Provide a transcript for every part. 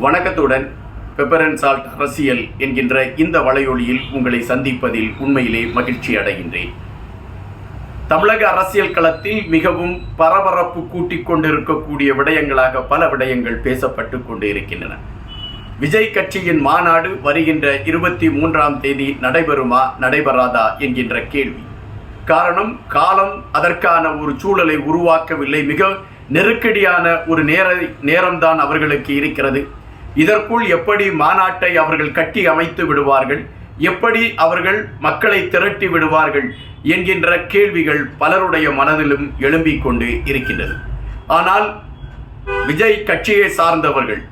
வணக்கத்துடன் pepper and salt அரசியல் என்கின்ற இந்த வலையொலியில் உங்களை சந்திப்பதில் உண்மையிலே மகிழ்ச்சி அடைகின்றேன். தமிழக அரசியல் களத்தில் மிகவும் பரபரப்பு கூட்டிக் கொண்டிருக்கக்கூடிய விடயங்களாக பல விடயங்கள் பேசப்பட்டு கொண்டு இருக்கின்றன. விஜய் கட்சியின் மாநாடு வருகின்ற 23ஆம் தேதி நடைபெறுமா நடைபெறாதா என்கின்ற கேள்வி. காலம் அதற்கான ஒரு சூழலை உருவாக்கவில்லை. மிக நெருக்கடியான ஒரு நேரம்தான் அவர்களுக்கு இருக்கிறது. இதற்குள் எப்படி மாநாட்டை அவர்கள் கட்டி அமைத்து விடுவார்கள், எப்படி அவர்கள் மக்களை திரட்டி விடுவார்கள் என்கின்ற கேள்விகள் பலருடைய மனதிலும் எழும்பிக் கொண்டு இருக்கின்றது. ஆனால் விஜய் கட்சியை சார்ந்தவர்கள்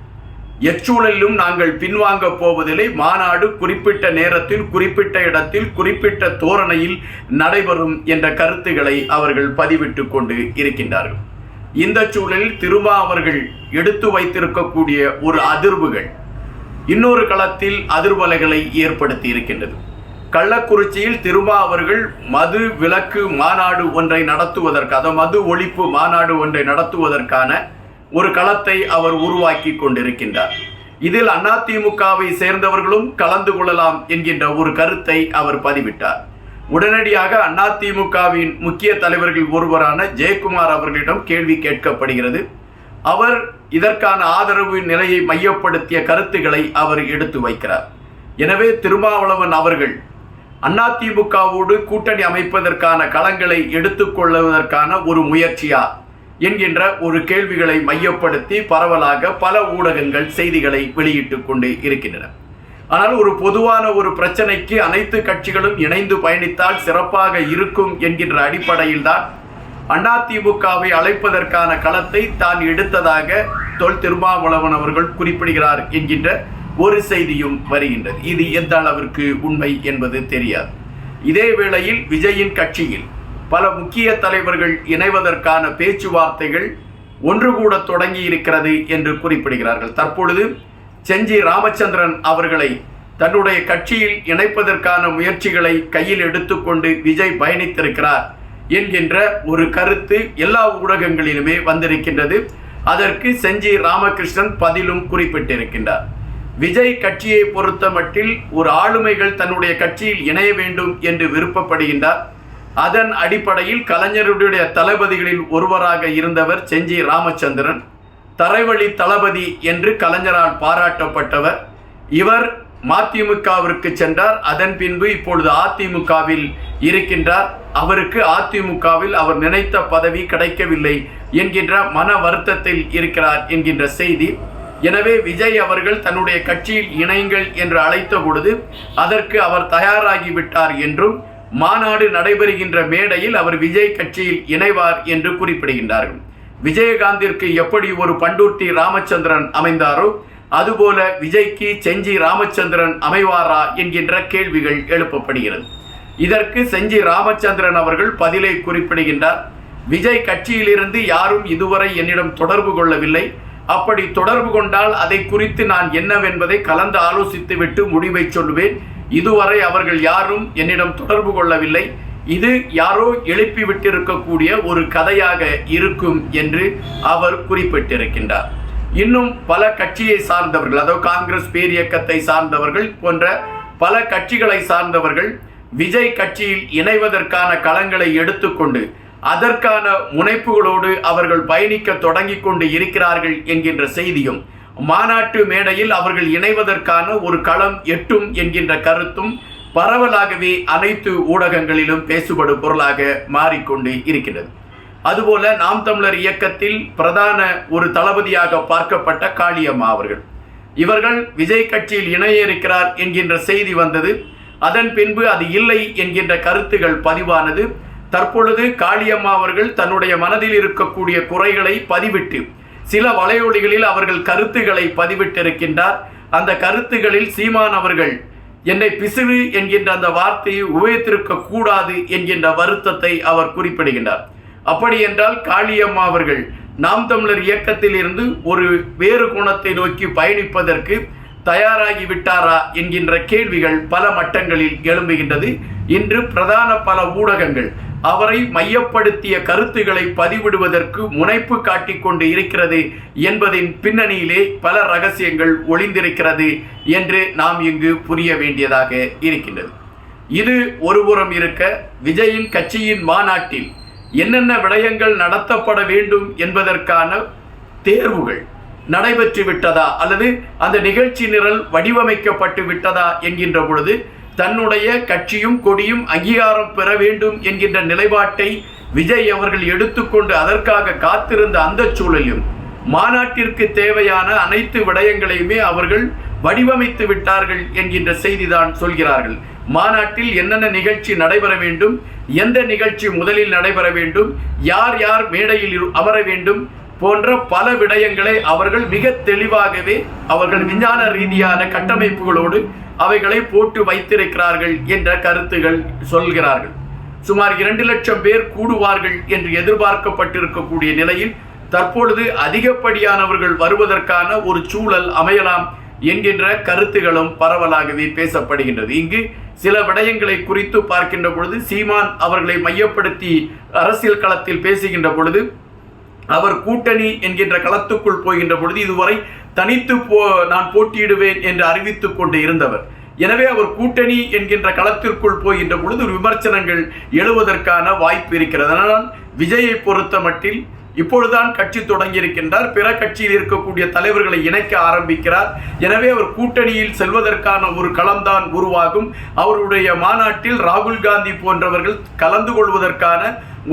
எச்சூழலிலும் நாங்கள் பின்வாங்க போவதில்லை, மாநாடு குறிப்பிட்ட நேரத்தில் குறிப்பிட்ட இடத்தில் குறிப்பிட்ட தோரணையில் நடைபெறும் என்ற கருத்துக்களை அவர்கள் பதிவிட்டு கொண்டு இருக்கின்றார்கள். இந்த சூழலில் திருமா அவர்கள் எடுத்து வைத்திருக்கக்கூடிய ஒரு அதிர்வுகள் இன்னொரு களத்தில் அதிர்வலைகளை ஏற்படுத்தி இருக்கின்றது. கள்ளக்குறிச்சியில் திருமா அவர்கள் மது விலக்கு மாநாடு ஒன்றை நடத்துவதற்கு, மது ஒழிப்பு மாநாடு ஒன்றை நடத்துவதற்கான ஒரு களத்தை அவர் உருவாக்கி கொண்டிருக்கின்றார். இதில் அதிமுகவை சேர்ந்தவர்களும் கலந்து கொள்ளலாம் என்கின்ற ஒரு கருத்தை அவர் பதிவிட்டார். உடனடியாக அதிமுகவின் முக்கிய தலைவர்கள் ஒருவரான ஜெயக்குமார் அவர்களிடம் கேள்வி கேட்கப்படுகிறது. அவர் இதற்கான ஆதரவு நிலையை மையப்படுத்திய கருத்துக்களை அவர் எடுத்து வைக்கிறார். எனவே திருமாவளவன் அவர்கள் அதிமுகவோடு கூட்டணி அமைப்பதற்கான களங்களை எடுத்துக்கொள்வதற்கான ஒரு முயற்சியா என்கின்ற ஒரு கேள்விகளை மையப்படுத்தி பரவலாக பல ஊடகங்கள் செய்திகளை வெளியிட்டு கொண்டு இருக்கின்றன. ஆனால் ஒரு பொதுவான ஒரு பிரச்சனைக்கு அனைத்து கட்சிகளும் இணைந்து பயணித்தால் சிறப்பாக இருக்கும் என்கின்ற அடிப்படையில் தான் அதிமுகவை அழைப்பதற்கான களத்தை தான் எடுத்ததாக தொல் திருமாவளவன் அவர்கள் குறிப்பிடுகிறார் என்கின்ற ஒரு செய்தியும் வருகின்றது. இது எந்த அளவிற்கு உண்மை என்பது தெரியாது. இதே வேளையில் விஜயின் கட்சியில் பல முக்கிய தலைவர்கள் இணைவதற்கான பேச்சுவார்த்தைகள் ஒன்று கூட தொடங்கி இருக்கிறது என்று குறிப்பிடுகிறார்கள். தற்பொழுது செஞ்சி ராமச்சந்திரன் அவர்களை தன்னுடைய கட்சியில் இணைப்பதற்கான முயற்சிகளை கையில் எடுத்துக்கொண்டு விஜய் பயணித்திருக்கிறார் என்கின்ற ஒரு கருத்து எல்லா ஊடகங்களிலுமே வந்திருக்கின்றது. அதற்கு செஞ்சி ராமகிருஷ்ணன் பதிலும் குறிப்பிட்டிருக்கின்றார். விஜய் கட்சியை பொறுத்த மட்டில் ஒரு ஆளுமைகள் தன்னுடைய கட்சியில் இணைய வேண்டும் என்று விருப்பப்படுகின்றார். அதன் அடிப்படையில் கலைஞருடைய தளபதிகளில் ஒருவராக இருந்தவர் செஞ்சி ராமச்சந்திரன், தரைவழி தளபதி என்று கலைஞரால் பாராட்டப்பட்டவர். இவர் மதிமுகவிற்கு சென்றார். அதன் பின்பு இப்பொழுது அதிமுகவில் இருக்கின்றார். அவருக்கு அதிமுகவில் அவர் நினைத்த பதவி கிடைக்கவில்லை என்கின்ற மன வருத்தத்தில் இருக்கிறார் என்கின்ற செய்தி. எனவே விஜய் அவர்கள் தன்னுடைய கட்சியில் இணைங்கள் என்று அழைத்த பொழுது அதற்கு அவர் தயாராகிவிட்டார் என்றும், மாநாடு நடைபெறுகின்ற மேடையில் அவர் விஜய் கட்சியில் இணைவார் என்று குறிப்பிடுகின்றார்கள். விஜயகாந்திற்கு எப்படி ஒரு பண்டூட்டி ராமச்சந்திரன் அமைந்தாரோ அதுபோல விஜய்க்கு செஞ்சி ராமச்சந்திரன் அமைவாரா என்கின்ற கேள்விகள் எழுப்பப்படுகிறது. இதற்கு செஞ்சி ராமச்சந்திரன் அவர்கள் பதிலை குறிப்பிடுகின்றார். விஜய் கட்சியிலிருந்து யாரும் இதுவரை என்னிடம் தொடர்பு கொள்ளவில்லை. அப்படி தொடர்பு கொண்டால் அதை குறித்து நான் என்னவென்பதை கலந்து ஆலோசித்துவிட்டு முடிவை சொல்லுவேன். இதுவரை அவர்கள் யாரும் என்னிடம் தொடர்பு கொள்ளவில்லை. இது யாரோ எழுப்பிவிட்டிருக்கக்கூடிய ஒரு கதையாக இருக்கும் என்று அவர் குறிப்பிட்டிருக்கின்றார். இன்னும் பல கட்சியை சார்ந்தவர்கள், அதாவது காங்கிரஸ் பேரியக்கத்தை சார்ந்தவர்கள் போன்ற பல கட்சிகளை சார்ந்தவர்கள் விஜய் கட்சியில் இணைவதற்கான களங்களை எடுத்துக்கொண்டு அதற்கான முனைப்புகளோடு அவர்கள் பயணிக்க தொடங்கி கொண்டு இருக்கிறார்கள் என்கின்ற செய்தியும், மாநாட்டு மேடையில் அவர்கள் இணைவதற்கான ஒரு களம் எட்டும் என்கின்ற கருத்தும் பரவலாகவே அனைத்து ஊடகங்களிலும் பேசுபடும் பொருளாக மாறிக்கொண்டு இருக்கிறது. அதுபோல நாம் தமிழர் இயக்கத்தில் பிரதான ஒரு தளபதியாக பார்க்கப்பட்ட காளியம்மா அவர்கள், இவர்கள் விஜய் கட்சியில் இணைய இருக்கிறார் என்கின்ற செய்தி வந்தது. அதன் பின்பு அது இல்லை என்கின்ற கருத்துகள் பதிவானது. தற்பொழுது காளியம்மா அவர்கள் தன்னுடைய மனதில் இருக்கக்கூடிய குறைகளை பதிவிட்டு சில வலையொலிகளில் அவர்கள் கருத்துக்களை பதிவிட்டிருக்கின்றார். அந்த கருத்துகளில் சீமான் அவர்கள் என்னை பிசிறு என்கின்ற அந்த வார்த்தையை உபயோகித்திருக்க கூடாது என்கின்ற வருத்தத்தை அவர் குறிப்பிடுகின்றார். அப்படி என்றால் காளியம்மா அவர்கள் நாம் தமிழர் இயக்கத்தில் இருந்து ஒரு வேறு கோணத்தை நோக்கி பயணிப்பதற்கு தயாராகி விட்டாரா என்கின்ற கேள்விகள் பல மட்டங்களில் எழும்புகின்றது. இன்று பிரதான பல ஊடகங்கள் அவரை மையப்படுத்திய கருத்துக்களை பதிவிடுவதற்கு முனைப்பு காட்டிக்கொண்டு இருக்கிறது என்பதின் பின்னணியிலே பல ரகசியங்கள் ஒளிந்திருக்கிறது என்று நாம் இங்கு புரிய வேண்டியதாக இருக்கின்றது. இது ஒருபுறம் இருக்க, விஜயின் கட்சியின் மாநாட்டில் என்னென்ன விடயங்கள் நடத்தப்பட வேண்டும் என்பதற்கான தேர்வுகள் நடைபெற்று விட்டதா அல்லது அந்த நிகழ்ச்சி நிரல் வடிவமைக்கப்பட்டு விட்டதா என்கின்ற பொழுது தன்னுடைய கட்சியும் கொடியும் அங்கீகாரம் பெற வேண்டும் என்கின்ற நிலைப்பாட்டை விஜய் அவர்கள் எடுத்துக்கொண்டு அதற்காக காத்திருந்த அந்த சூழலிலும் மாநாட்டிற்கு தேவையான அனைத்து விடயங்களையுமே அவர்கள் வடிவமைத்து விட்டார்கள் என்கின்ற செய்திதான் சொல்கிறார்கள். மாநாட்டில் என்னென்ன நிகழ்ச்சி நடைபெற வேண்டும், எந்த நிகழ்ச்சி முதலில் நடைபெற வேண்டும், யார் யார் மேடையில் அமர வேண்டும் போன்ற பல விடயங்களை அவர்கள் மிக தெளிவாகவே அவர்கள் விஞ்ஞான ரீதியான கட்டமைப்புகளோடு அவைகளை போட்டு வைத்திருக்கிறார்கள் என்ற கருத்துகள் சொல்கிறார்கள். சுமார் 2 லட்சம் பேர் கூடுவார்கள் என்று எதிர்பார்க்கப்பட்டிருக்கக்கூடிய நிலையில் தற்பொழுது அதிகப்படியானவர்கள் வருவதற்கான ஒரு சூழல் அமையலாம் என்கின்ற கருத்துகளும் பரவலாகவே பேசப்படுகின்றது. இங்கு சில விடயங்களை குறித்து பார்க்கின்ற பொழுது சீமான் அவர்களை மையப்படுத்தி அரசியல் களத்தில் பேசுகின்ற பொழுது அவர் கூட்டணி என்கின்ற களத்துக்குள் போகின்ற பொழுது இதுவரை தனித்து நான் போட்டியிடுவேன் என்று அறிவித்துக் கொண்டு இருந்தவர். எனவே அவர் கூட்டணி என்கின்ற களத்திற்குள் போகின்ற பொழுது விமர்சனங்கள் எழுவதற்கான வாய்ப்பு இருக்கிறது. அதனால் விஜயை பொறுத்த மட்டில் இப்பொழுதுதான் கட்சி தொடங்கியிருக்கின்றார், பிற கட்சியில் இருக்கக்கூடிய தலைவர்களை இணைக்க ஆரம்பிக்கிறார். எனவே அவர் கூட்டணியில் செல்வதற்கான ஒரு களம்தான் உருவாகும். அவருடைய மாநாட்டில் ராகுல் காந்தி போன்றவர்கள் கலந்து கொள்வதற்கான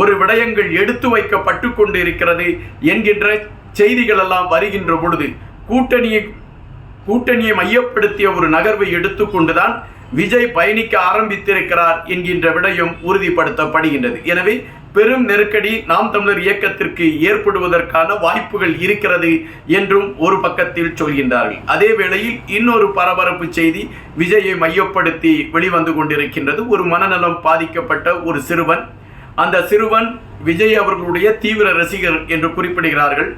ஒரு விடயங்கள் எடுத்து வைக்கப்பட்டு கொண்டு இருக்கிறது என்கின்ற செய்திகள் எல்லாம் வருகின்ற பொழுது கூட்டணியை மையப்படுத்திய ஒரு நகர்வை எடுத்துக்கொண்டுதான் விஜய் பயணிக்க ஆரம்பித்திருக்கிறார் என்கின்ற விடயம் உறுதிப்படுத்தப்படுகின்றது. எனவே பெரும் நெருக்கடி நாம் தமிழர் இயக்கத்திற்கு ஏற்படுவதற்கான வாய்ப்புகள் இருக்கிறது என்றும் ஒரு பக்கத்தில் சொல்கின்றார்கள். அதே வேளையில் இன்னொரு பரபரப்பு செய்தி விஜயை மையப்படுத்தி வெளிவந்து கொண்டிருக்கின்றது. ஒரு மனநலம் பாதிக்கப்பட்ட ஒரு சிறுவன், அந்த சிறுவன் விஜய் அவர்களுடைய தீவிர ரசிகர் என்று குறிப்பிடுகிறார்கள்.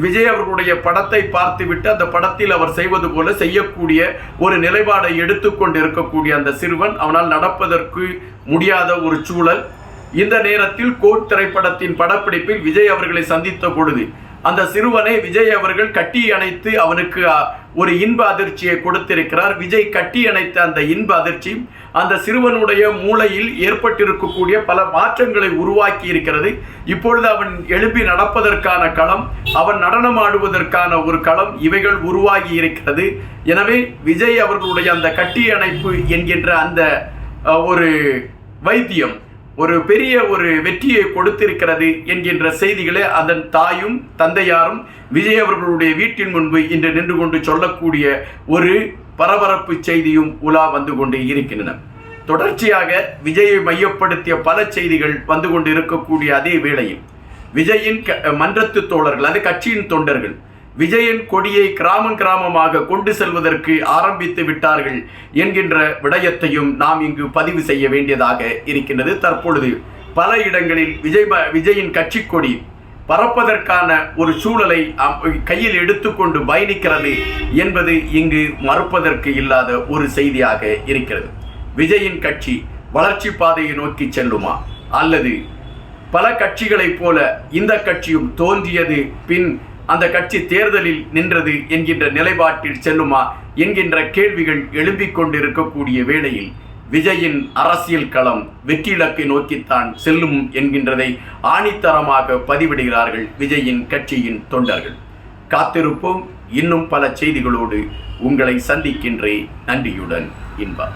விஜய் அவர்களுடைய படத்தை பார்த்துவிட்டு அந்த படத்தில் அவர் செய்வது போல செய்யக்கூடிய ஒரு நிலைப்பாடை எடுத்துக்கொண்டு இருக்கக்கூடிய அந்த சிறுவன், அவனால் நடப்பதற்கு முடியாத ஒரு சூழல். இந்த நேரத்தில் கோட் திரைப்படத்தின் படப்பிடிப்பில் விஜய் அவர்களை சந்தித்த பொழுது அந்த சிறுவனை விஜய் அவர்கள் கட்டி அணைத்து அவனுக்கு ஒரு இன்ப அதிர்ச்சியை கொடுத்திருக்கிறார். விஜய் கட்டி அணைத்த அந்த இன்ப அதிர்ச்சி அந்த சிறுவனுடைய மூளையில் ஏற்பட்டிருக்கக்கூடிய பல மாற்றங்களை உருவாக்கி இருக்கிறது. இப்பொழுது அவன் எழுப்பி நடப்பதற்கான களம், அவன் நடனமாடுவதற்கான ஒரு களம், இவைகள் உருவாகி இருக்கிறது. எனவே விஜய் அவர்களுடைய அந்த கட்டி அணைப்பு என்கின்ற அந்த ஒரு வைத்தியம் ஒரு பெரிய ஒரு வெற்றியை கொடுத்திருக்கிறது என்கின்ற செய்திகளை அதன் தாயும் தந்தையாரும் விஜய் அவர்களுடைய வீட்டின் முன்பு இன்று நின்று கொண்டு சொல்லக்கூடிய ஒரு பரபரப்பு செய்தியும் உலா வந்து கொண்டு இருக்கின்றன. தொடர்ச்சியாக விஜயை மையப்படுத்திய பல செய்திகள் வந்து கொண்டு இருக்கக்கூடிய அதே வேளையில் விஜயின் மன்றத்து தோழர்கள், அது கட்சியின் தொண்டர்கள் விஜயின் கொடியை கிராமமாக கொண்டு செல்வதற்கு ஆரம்பித்து விட்டார்கள் என்கின்ற விடயத்தையும் நாம் இங்கு பதிவு செய்ய வேண்டியதாக இருக்கின்றது. தற்பொழுது பல இடங்களில் விஜயின் கட்சி கொடி பறப்பதற்கான ஒரு சூழலை கையில் எடுத்துக்கொண்டு பயணிக்கிறது என்பது இங்கு மறுப்பதற்கு இல்லாத ஒரு செய்தியாக இருக்கிறது. விஜயின் கட்சி வளர்ச்சி பாதையை நோக்கி செல்லுமா அல்லது பல கட்சிகளைப் போல இந்த கட்சியும் தோன்றியது பின் அந்த கட்சி தேர்தலில் நின்றது என்கின்ற நிலைப்பாட்டில் செல்லுமா என்கின்ற கேள்விகள் எழும்பிக் கொண்டிருக்கக்கூடிய வேளையில் விஜயின் அரசியல் களம் வெற்றி இலக்கை நோக்கித்தான் செல்லும் என்கின்றதை ஆணித்தரமாக பதிவிடுகிறார்கள் விஜயின் கட்சியின் தொண்டர்கள். காத்திருப்போம். இன்னும் பல செய்திகளோடு உங்களை சந்திக்கின்றேன். நன்றியுடன் இன்பா.